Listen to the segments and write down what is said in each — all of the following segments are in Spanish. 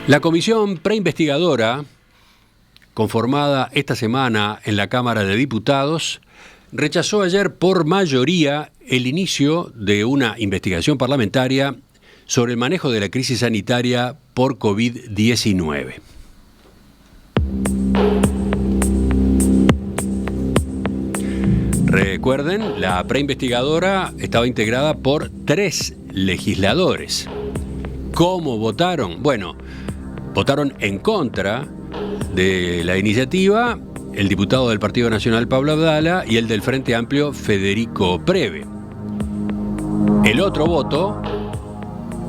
La comisión preinvestigadora, conformada esta semana en la Cámara de Diputados, rechazó ayer por mayoría el inicio de una investigación parlamentaria sobre el manejo de la crisis sanitaria por COVID-19. Recuerden, la preinvestigadora estaba integrada por 3 legisladores. ¿Cómo votaron? Bueno, votaron en contra de la iniciativa el diputado del Partido Nacional Pablo Abdala y el del Frente Amplio Federico Preve. El otro voto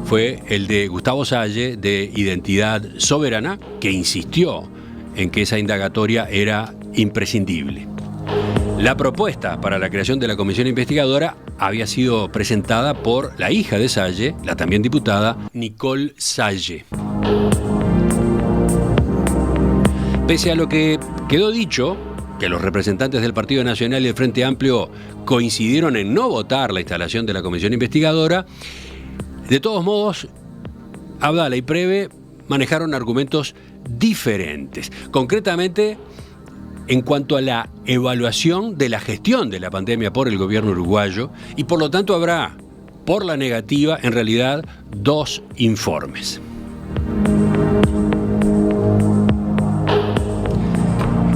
fue el de Gustavo Salle, de Identidad Soberana, que insistió en que esa indagatoria era imprescindible. La propuesta para la creación de la comisión investigadora había sido presentada por la hija de Salle, la también diputada Nicole Salle. Pese a lo que quedó dicho, que los representantes del Partido Nacional y el Frente Amplio coincidieron en no votar la instalación de la comisión investigadora, de todos modos, Abdala y Preve manejaron argumentos diferentes. Concretamente, en cuanto a la evaluación de la gestión de la pandemia por el gobierno uruguayo, y por lo tanto habrá, por la negativa, en realidad, 2 informes.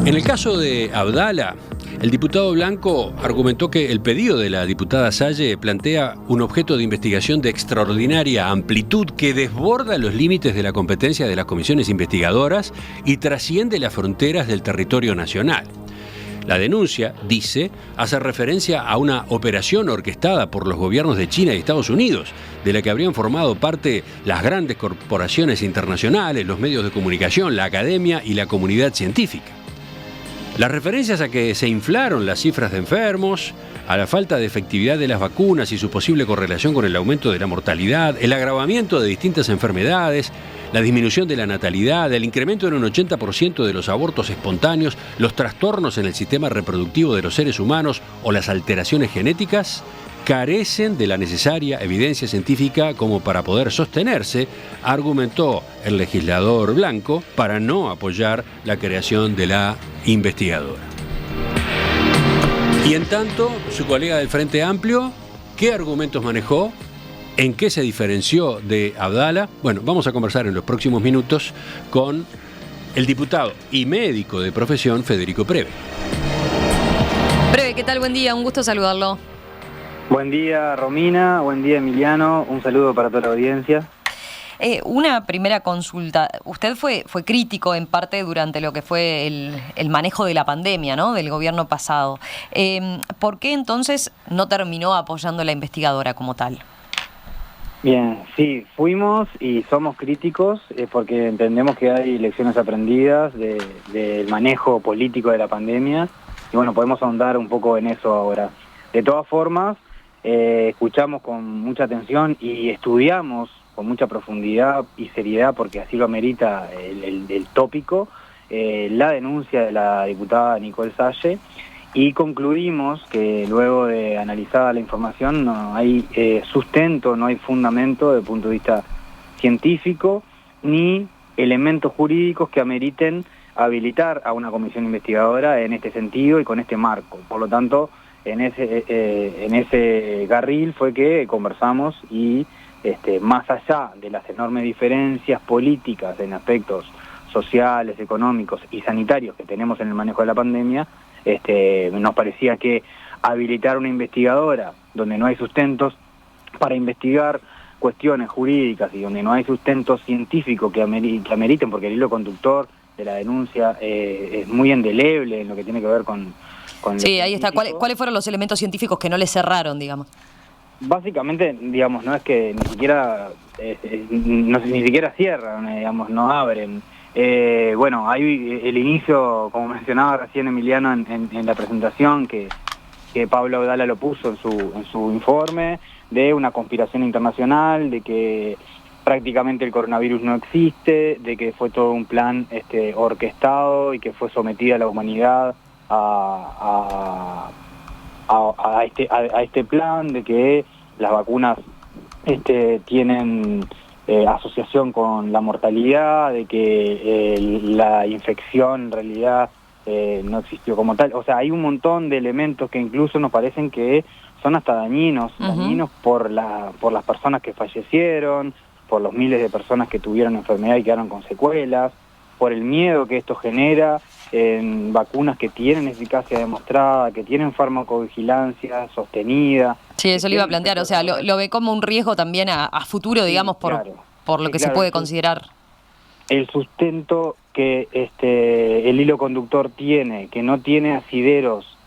En el caso de Abdala, el diputado Blanco argumentó que el pedido de la diputada Salle plantea un objeto de investigación de extraordinaria amplitud que desborda los límites de la competencia de las comisiones investigadoras y trasciende las fronteras del territorio nacional. La denuncia, dice, hace referencia a una operación orquestada por los gobiernos de China y Estados Unidos, de la que habrían formado parte las grandes corporaciones internacionales, los medios de comunicación, la academia y la comunidad científica. Las referencias a que se inflaron las cifras de enfermos, a la falta de efectividad de las vacunas y su posible correlación con el aumento de la mortalidad, el agravamiento de distintas enfermedades, la disminución de la natalidad, el incremento en un 80% de los abortos espontáneos, los trastornos en el sistema reproductivo de los seres humanos o las alteraciones genéticas, carecen de la necesaria evidencia científica como para poder sostenerse, argumentó el legislador Blanco, para no apoyar la creación de la investigadora. Y en tanto, su colega del Frente Amplio, ¿qué argumentos manejó? ¿En qué se diferenció de Abdala? Bueno, vamos a conversar en los próximos minutos con el diputado y médico de profesión Federico Preve. Preve, ¿qué tal? Buen día, un gusto saludarlo. Buen día, Romina. Buen día, Emiliano. Un saludo para toda la audiencia. Una primera consulta. Usted fue crítico en parte durante lo que fue el manejo de la pandemia, ¿no?, del gobierno pasado. ¿Por qué entonces no terminó apoyando la investigadora como tal? Bien, sí, fuimos y somos críticos porque entendemos que hay lecciones aprendidas del manejo político de la pandemia y bueno, podemos ahondar un poco en eso ahora. De todas formas, escuchamos con mucha atención y estudiamos con mucha profundidad y seriedad, porque así lo amerita el tópico, la denuncia de la diputada Nicole Salle, y concluimos que luego de analizada la información no hay sustento, no hay fundamento desde el punto de vista científico ni elementos jurídicos que ameriten habilitar a una comisión investigadora en este sentido y con este marco. Por lo tanto, en ese carril fue que conversamos y más allá de las enormes diferencias políticas en aspectos sociales, económicos y sanitarios que tenemos en el manejo de la pandemia, nos parecía que habilitar una investigadora donde no hay sustentos para investigar cuestiones jurídicas y donde no hay sustentos científicos que ameriten, porque el hilo conductor de la denuncia es muy indeleble en lo que tiene que ver con sí, ahí está. ¿Cuáles fueron los elementos científicos que no le cerraron, digamos? Básicamente, digamos, no es que ni siquiera ni siquiera cierran, digamos, no abren. Bueno, hay el inicio, como mencionaba recién Emiliano en la presentación, que Pablo Abdala lo puso en su informe, de una conspiración internacional, de que prácticamente el coronavirus no existe, de que fue todo un plan orquestado y que fue sometida a la humanidad a este plan, de que las vacunas tienen asociación con la mortalidad, de que la infección en realidad no existió como tal. O sea, hay un montón de elementos que incluso nos parecen que son hasta dañinos por las personas que fallecieron, por los miles de personas que tuvieron enfermedad y quedaron con secuelas, por el miedo que esto genera en vacunas que tienen eficacia demostrada, que tienen farmacovigilancia sostenida. Sí, eso le iba a plantear, o sea, lo ve como un riesgo también a futuro, digamos, por lo que se puede considerar. El sustento que el hilo conductor tiene, que no tiene asideros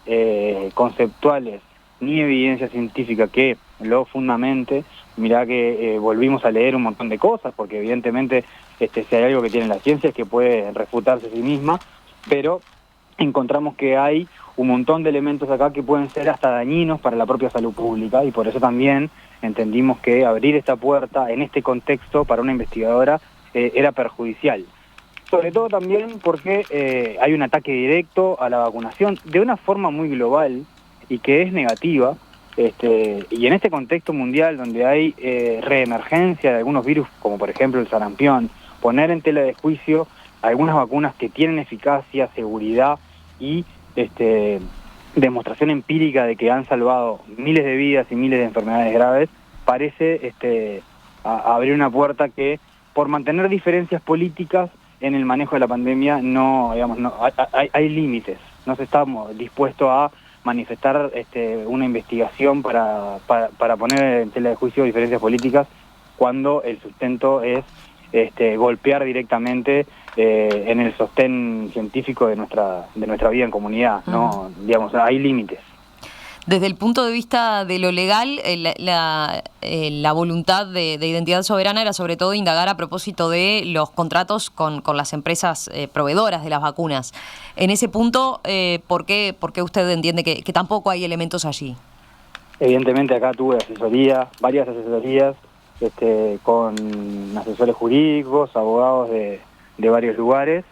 conceptuales ni evidencia científica que lo fundamente, mirá que volvimos a leer un montón de cosas, porque evidentemente si hay algo que tiene la ciencia es que puede refutarse a sí misma, pero encontramos que hay un montón de elementos acá que pueden ser hasta dañinos para la propia salud pública, y por eso también entendimos que abrir esta puerta en este contexto para una investigadora era perjudicial. Sobre todo también porque hay un ataque directo a la vacunación de una forma muy global y que es negativa, y en este contexto mundial donde hay reemergencia de algunos virus, como por ejemplo el sarampión, poner en tela de juicio algunas vacunas que tienen eficacia, seguridad y demostración empírica de que han salvado miles de vidas y miles de enfermedades graves, parece abrir una puerta que, por mantener diferencias políticas en el manejo de la pandemia, hay límites. No estamos dispuestos a manifestar una investigación para poner en tela de juicio diferencias políticas cuando el sustento es golpear directamente en el sostén científico de nuestra vida en comunidad, ¿no? Digamos, hay límites. Desde el punto de vista de lo legal, la voluntad de Identidad Soberana era sobre todo indagar a propósito de los contratos con las empresas proveedoras de las vacunas. En ese punto, ¿por qué usted entiende que tampoco hay elementos allí? Evidentemente acá tuve varias asesorías, con asesores jurídicos, abogados de varios lugares,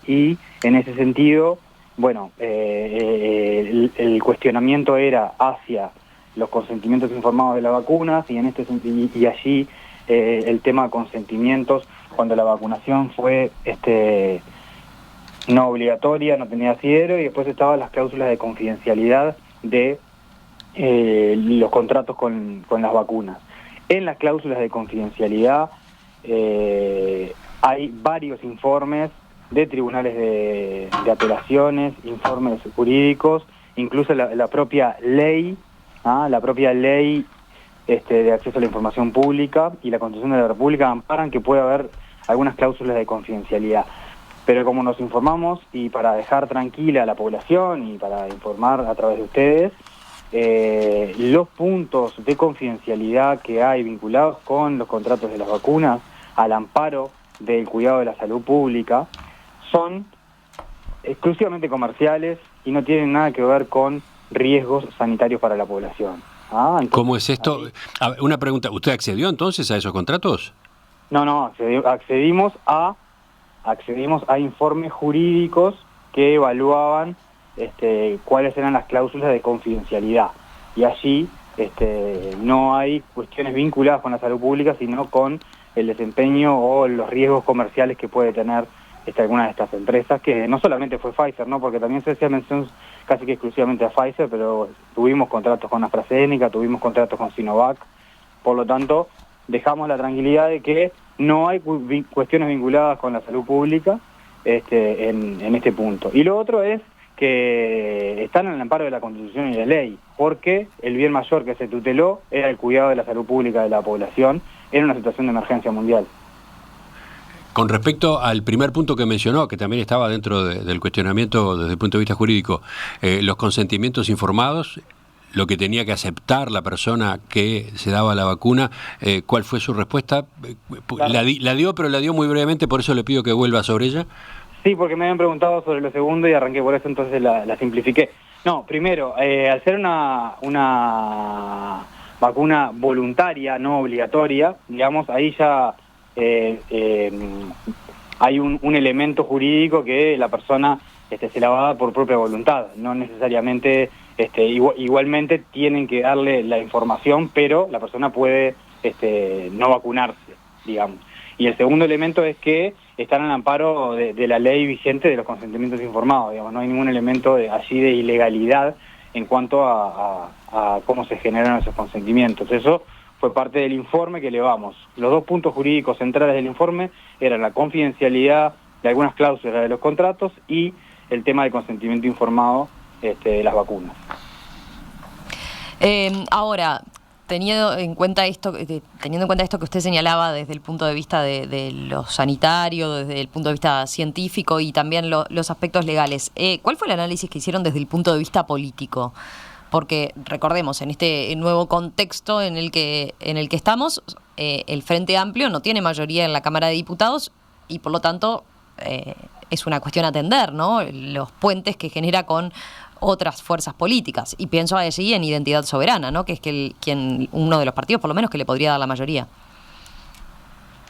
y en ese sentido, bueno, el cuestionamiento era hacia los consentimientos informados de las vacunas, y allí el tema de consentimientos cuando la vacunación fue no obligatoria, no tenía asidero, y después estaban las cláusulas de confidencialidad de los contratos con las vacunas. En las cláusulas de confidencialidad hay varios informes de tribunales de apelaciones, informes jurídicos, incluso la propia ley, de acceso a la información pública y la Constitución de la República amparan que puede haber algunas cláusulas de confidencialidad. Pero como nos informamos, y para dejar tranquila a la población y para informar a través de ustedes, los puntos de confidencialidad que hay vinculados con los contratos de las vacunas al amparo del cuidado de la salud pública son exclusivamente comerciales y no tienen nada que ver con riesgos sanitarios para la población. Entonces, ¿cómo es esto? A ver, una pregunta, ¿usted accedió entonces a esos contratos? No, accedimos a informes jurídicos que evaluaban cuáles eran las cláusulas de confidencialidad, y allí no hay cuestiones vinculadas con la salud pública, sino con el desempeño o los riesgos comerciales que puede tener alguna de estas empresas, que no solamente fue Pfizer, ¿no? Porque también se hacía mención casi que exclusivamente a Pfizer, pero tuvimos contratos con AstraZeneca, tuvimos contratos con Sinovac, por lo tanto dejamos la tranquilidad de que no hay cuestiones vinculadas con la salud pública en este punto. Y lo otro es que están en el amparo de la Constitución y de la ley, porque el bien mayor que se tuteló era el cuidado de la salud pública de la población en una situación de emergencia mundial. Con respecto al primer punto que mencionó, que también estaba dentro del cuestionamiento desde el punto de vista jurídico, los consentimientos informados, lo que tenía que aceptar la persona que se daba la vacuna, ¿cuál fue su respuesta? Claro. La dio, pero la dio muy brevemente, por eso le pido que vuelva sobre ella. Sí, porque me habían preguntado sobre lo segundo y arranqué por eso, entonces la simplifiqué. No, primero, al ser una vacuna voluntaria, no obligatoria, digamos, ahí ya hay un elemento jurídico que la persona se la va a dar por propia voluntad, no necesariamente, igualmente tienen que darle la información, pero la persona puede no vacunarse. digamos. Y el segundo elemento es que están al amparo de la ley vigente de los consentimientos informados, digamos, no hay ningún elemento allí de ilegalidad en cuanto a cómo se generan esos consentimientos. Eso fue parte del informe que elevamos. Los dos puntos jurídicos centrales del informe eran la confidencialidad de algunas cláusulas de los contratos y el tema del consentimiento informado de las vacunas. Ahora, teniendo en cuenta esto que usted señalaba desde el punto de vista de lo sanitario, desde el punto de vista científico y también los aspectos legales, ¿cuál fue el análisis que hicieron desde el punto de vista político? Porque recordemos, en este nuevo contexto en el que estamos, el Frente Amplio no tiene mayoría en la Cámara de Diputados y por lo tanto es una cuestión a atender, ¿no? Los puentes que genera con otras fuerzas políticas. Y pienso allí en Identidad Soberana, ¿no? Que es uno de los partidos, por lo menos, que le podría dar la mayoría.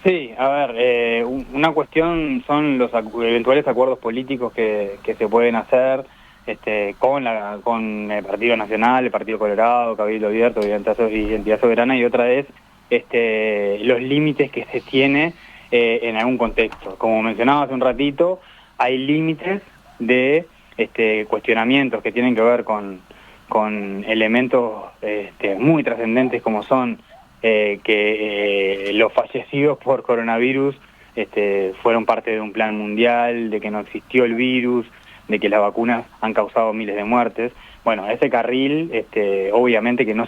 Sí, a ver, una cuestión son los eventuales acuerdos políticos que se pueden hacer con el Partido Nacional, el Partido Colorado, Cabildo Abierto, Identidad Soberana, y otra es los límites que se tiene en algún contexto. Como mencionaba hace un ratito, hay límites de cuestionamientos que tienen que ver con elementos muy trascendentes como son que los fallecidos por coronavirus fueron parte de un plan mundial, de que no existió el virus, de que las vacunas han causado miles de muertes. Bueno, ese carril obviamente que no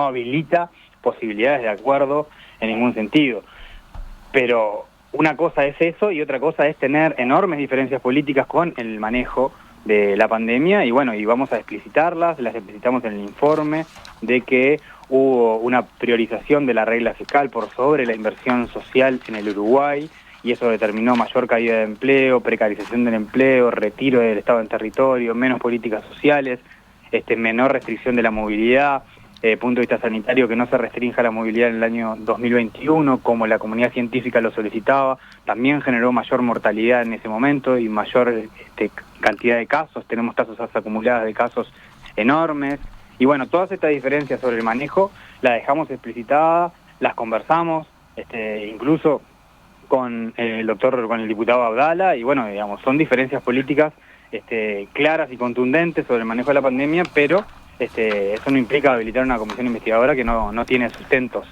habilita posibilidades de acuerdo en ningún sentido. Pero una cosa es eso y otra cosa es tener enormes diferencias políticas con el manejo de la pandemia y bueno, y vamos a explicitarlas, las explicitamos en el informe, de que hubo una priorización de la regla fiscal por sobre la inversión social en el Uruguay y eso determinó mayor caída de empleo, precarización del empleo, retiro del Estado en territorio, menos políticas sociales, menor restricción de la movilidad. Punto de vista sanitario, que no se restrinja la movilidad en el año 2021, como la comunidad científica lo solicitaba, también generó mayor mortalidad en ese momento y mayor cantidad de casos, tenemos tasas acumuladas de casos enormes, y bueno, todas estas diferencias sobre el manejo las dejamos explicitadas, las conversamos, incluso con el diputado Abdala, y bueno, digamos, son diferencias políticas claras y contundentes sobre el manejo de la pandemia, pero eso no implica habilitar una comisión investigadora que no tiene sustentos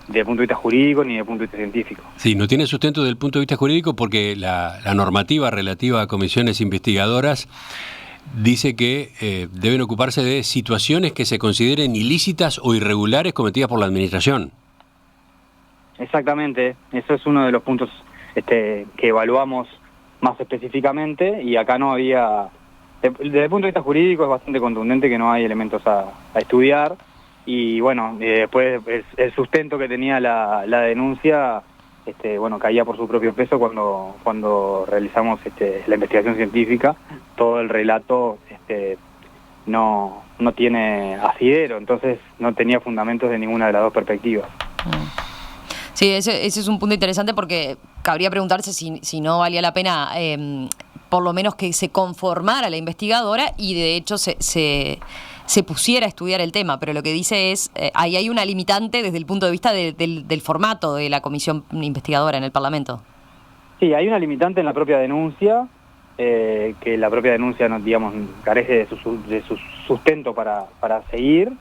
desde el punto de vista jurídico ni desde el punto de vista científico. Sí, no tiene sustento desde el punto de vista jurídico porque la normativa relativa a comisiones investigadoras dice que deben ocuparse de situaciones que se consideren ilícitas o irregulares cometidas por la administración. Exactamente, eso es uno de los puntos que evaluamos más específicamente y acá no había... Desde el punto de vista jurídico es bastante contundente que no hay elementos a estudiar y bueno, después el sustento que tenía la denuncia caía por su propio peso cuando realizamos la investigación científica. Todo el relato no tiene asidero, entonces no tenía fundamentos de ninguna de las dos perspectivas. Sí, ese es un punto interesante porque cabría preguntarse si no valía la pena por lo menos que se conformara la investigadora y de hecho se pusiera a estudiar el tema, pero lo que dice es, ahí hay una limitante desde el punto de vista del formato de la comisión investigadora en el Parlamento. Sí, hay una limitante en la propia denuncia, que la propia denuncia carece de su sustento para seguir,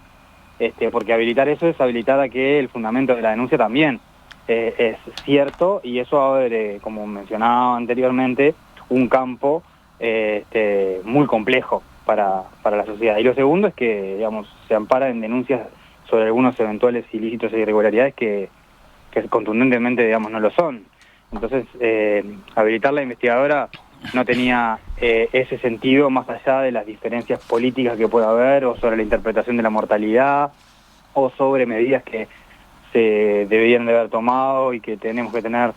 porque habilitar eso es habilitar a que el fundamento de la denuncia también es cierto y eso abre, como mencionaba anteriormente, un campo muy complejo para la sociedad. Y lo segundo es que, se ampara en denuncias sobre algunos eventuales ilícitos e irregularidades que contundentemente, no lo son. Entonces, habilitar la investigadora no tenía ese sentido más allá de las diferencias políticas que pueda haber o sobre la interpretación de la mortalidad o sobre medidas que se deberían de haber tomado y que tenemos que tener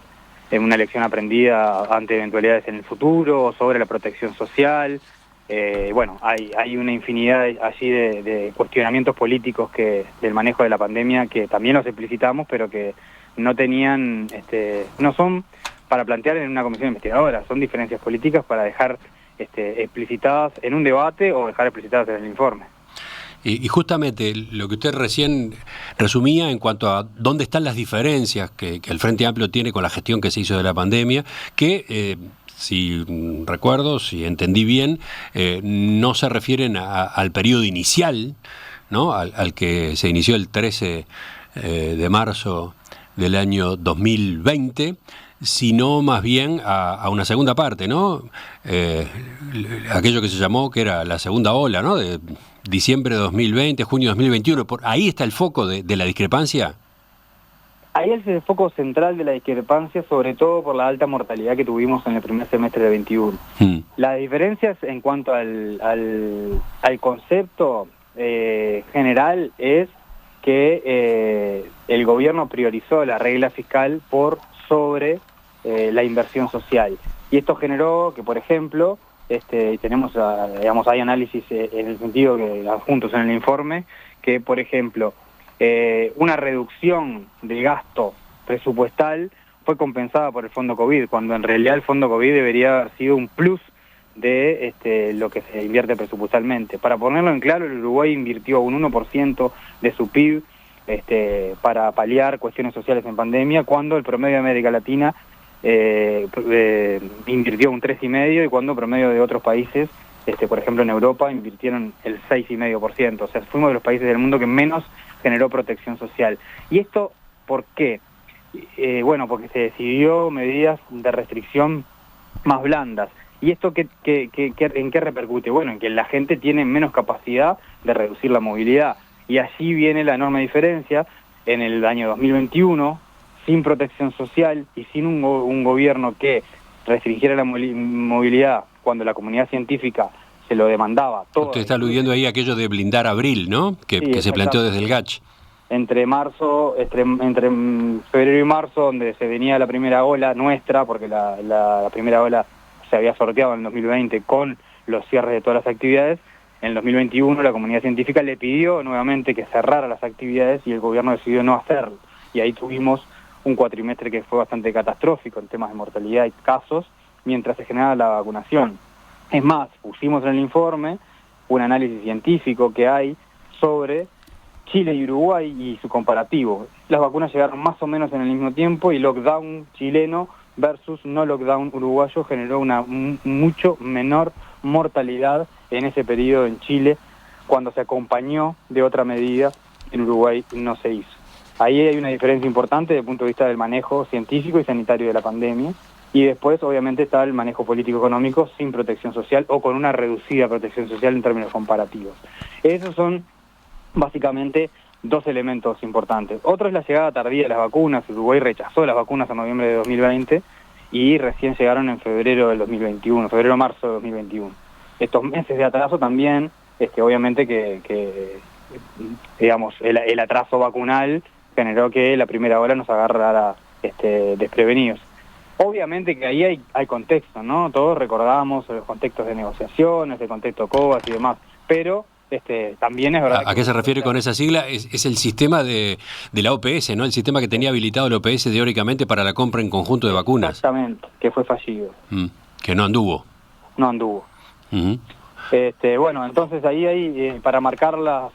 una lección aprendida ante eventualidades en el futuro, o sobre la protección social. Hay una infinidad allí de cuestionamientos políticos del manejo de la pandemia que también los explicitamos, pero que no tenían, no son para plantear en una comisión investigadora, son diferencias políticas para dejar explicitadas en un debate o dejar explicitadas en el informe. Y justamente lo que usted recién resumía en cuanto a dónde están las diferencias que el Frente Amplio tiene con la gestión que se hizo de la pandemia, que si recuerdo, si entendí bien, no se refieren al periodo inicial, ¿no? Al que se inició el 13 de marzo del año 2020, sino más bien a una segunda parte, ¿no? Aquello que se llamó, que era la segunda ola, ¿no? De diciembre de 2020, junio de 2021. Ahí está el foco de la discrepancia. Ahí es el foco central de la discrepancia, sobre todo por la alta mortalidad que tuvimos en el primer semestre de 21. Las diferencias en cuanto al concepto general es que el gobierno priorizó la regla fiscal por sobre la inversión social. Y esto generó que, por ejemplo, tenemos, digamos, hay análisis en el sentido que adjuntos en el informe, que, por ejemplo, una reducción del gasto presupuestal fue compensada por el Fondo COVID, cuando en realidad el Fondo COVID debería haber sido un plus de lo que se invierte presupuestalmente. Para ponerlo en claro, el Uruguay invirtió un 1% de su PIB para paliar cuestiones sociales en pandemia, cuando el promedio de América Latina invirtió un 3,5%, y cuando el promedio de otros países, por ejemplo en Europa, invirtieron el 6,5%. O sea, fuimos de los países del mundo que menos generó protección social. ¿Y esto por qué? Bueno, porque se decidió medidas de restricción más blandas. ¿Y esto en qué repercute? Bueno, en que la gente tiene menos capacidad de reducir la movilidad. Y allí viene la enorme diferencia en el año 2021, sin protección social y sin un gobierno que restringiera la movilidad cuando la comunidad científica se lo demandaba. Todo. Usted está aludiendo ahí a aquello de blindar abril, ¿no? Que se planteó desde el GACH. Entre febrero y marzo, donde se venía la primera ola nuestra, porque la primera ola se había sorteado en el 2020 con los cierres de todas las actividades. En el 2021 la comunidad científica le pidió nuevamente que cerrara las actividades y el gobierno decidió no hacerlo. Y ahí tuvimos un cuatrimestre que fue bastante catastrófico en temas de mortalidad y casos, mientras se generaba la vacunación. Es más, pusimos en el informe un análisis científico que hay sobre Chile y Uruguay y su comparativo. Las vacunas llegaron más o menos en el mismo tiempo y lockdown chileno versus no lockdown uruguayo generó una mucho menor mortalidad en ese periodo en Chile, cuando se acompañó de otra medida. En Uruguay no se hizo. Ahí hay una diferencia importante desde el punto de vista del manejo científico y sanitario de la pandemia, y después obviamente está el manejo político-económico sin protección social o con una reducida protección social en términos comparativos. Esos son básicamente dos elementos importantes. Otro es la llegada tardía de las vacunas. Uruguay rechazó las vacunas en noviembre de 2020 y recién llegaron en febrero del 2021, febrero-marzo de 2021. Estos meses de atraso también, obviamente que digamos, el atraso vacunal generó que la primera ola nos agarrara desprevenidos. Obviamente que ahí hay contexto, ¿no? Todos recordamos los contextos de negociaciones, el contexto COVAX y demás, pero también es verdad. ¿A qué se refiere con esa sigla? Es el sistema de la OPS, ¿no? El sistema que tenía habilitado la OPS teóricamente para la compra en conjunto de vacunas. Exactamente, que fue fallido. Que no anduvo. No anduvo. Uh-huh. Bueno, entonces ahí hay, para marcarlas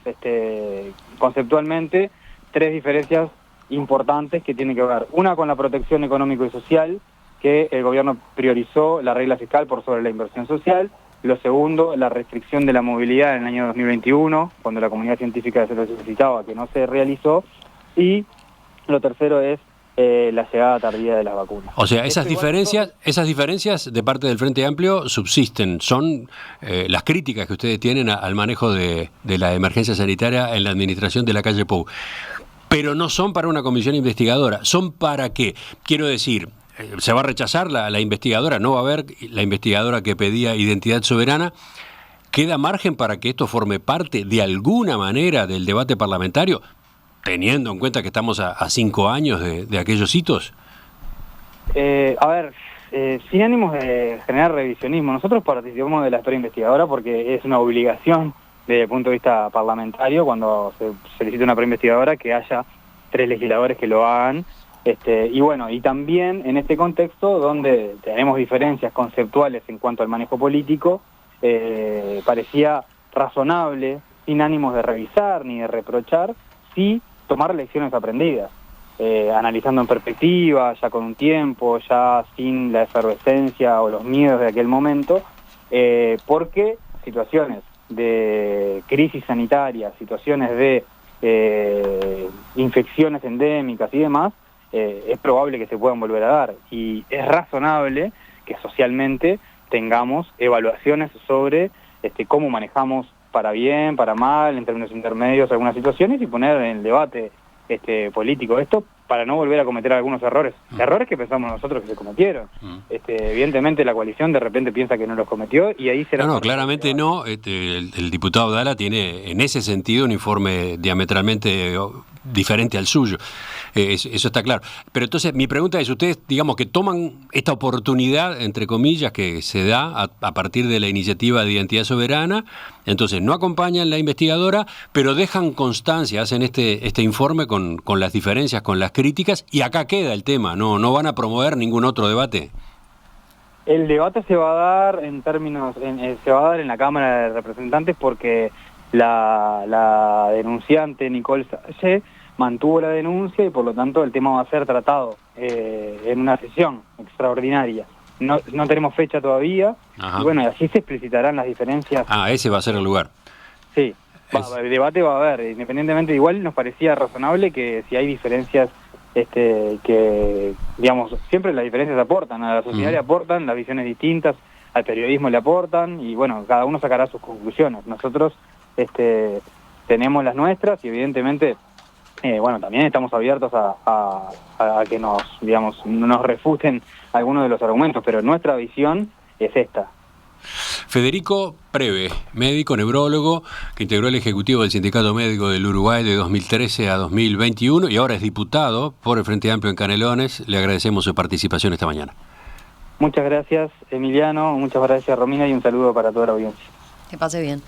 conceptualmente, tres diferencias importantes que tienen que ver. Una con la protección económico y social, que el gobierno priorizó la regla fiscal por sobre la inversión social. Lo segundo, la restricción de la movilidad en el año 2021, cuando la comunidad científica se lo solicitaba, que no se realizó. Y lo tercero es la llegada tardía de las vacunas. O sea, esas diferencias de parte del Frente Amplio subsisten. Son las críticas que ustedes tienen al manejo de la emergencia sanitaria en la administración de la calle Pou. Pero no son para una comisión investigadora. ¿Son para qué? Quiero decir, se va a rechazar la investigadora, no va a haber la investigadora que pedía identidad soberana. ¿Queda margen para que esto forme parte de alguna manera del debate parlamentario, teniendo en cuenta que estamos a 5 años de aquellos hitos? Sin ánimos de generar revisionismo, nosotros participamos de la esfera investigadora porque es una obligación desde el punto de vista parlamentario, cuando se solicita una preinvestigadora, que haya 3 legisladores que lo hagan. Y bueno, y también en este contexto donde tenemos diferencias conceptuales en cuanto al manejo político, parecía razonable sin ánimos de revisar ni de reprochar, sí tomar lecciones aprendidas, analizando en perspectiva, ya con un tiempo, ya sin la efervescencia o los miedos de aquel momento, porque situaciones de crisis sanitaria, situaciones de infecciones endémicas y demás, es probable que se puedan volver a dar, y es razonable que socialmente tengamos evaluaciones sobre cómo manejamos para bien, para mal, en términos intermedios algunas situaciones, y poner en el debate político esto para no volver a cometer algunos errores que pensamos nosotros que se cometieron. Evidentemente la coalición de repente piensa que no los cometió, y ahí será... No, claramente no. El diputado Abdala tiene en ese sentido un informe diametralmente diferente al suyo. Eso está claro. Pero entonces mi pregunta es, ustedes, digamos, que toman esta oportunidad, entre comillas, que se da a partir de la iniciativa de Identidad Soberana, entonces no acompañan la investigadora, pero dejan constancia, hacen este informe con las diferencias, con las críticas, y acá queda el tema, no van a promover ningún otro debate. El debate se va a dar se va a dar en la Cámara de Representantes, porque la denunciante Nicole Salle mantuvo la denuncia, y por lo tanto el tema va a ser tratado en una sesión extraordinaria. No tenemos fecha todavía. Ajá. Y bueno, así se explicitarán las diferencias. Ese va a ser el lugar. Sí, el debate va a haber, independientemente. Igual nos parecía razonable que si hay diferencias, que digamos, siempre las diferencias aportan, a la sociedad le aportan, las visiones distintas, al periodismo le aportan, y bueno, cada uno sacará sus conclusiones. Nosotros tenemos las nuestras, y evidentemente bueno, también estamos abiertos a que nos refuten algunos de los argumentos, pero nuestra visión es esta. Federico Preve, médico neurólogo que integró el Ejecutivo del Sindicato Médico del Uruguay de 2013 a 2021 y ahora es diputado por el Frente Amplio en Canelones. Le agradecemos su participación esta mañana. Muchas gracias, Emiliano, muchas gracias, Romina, y un saludo para toda la audiencia. Que pase bien.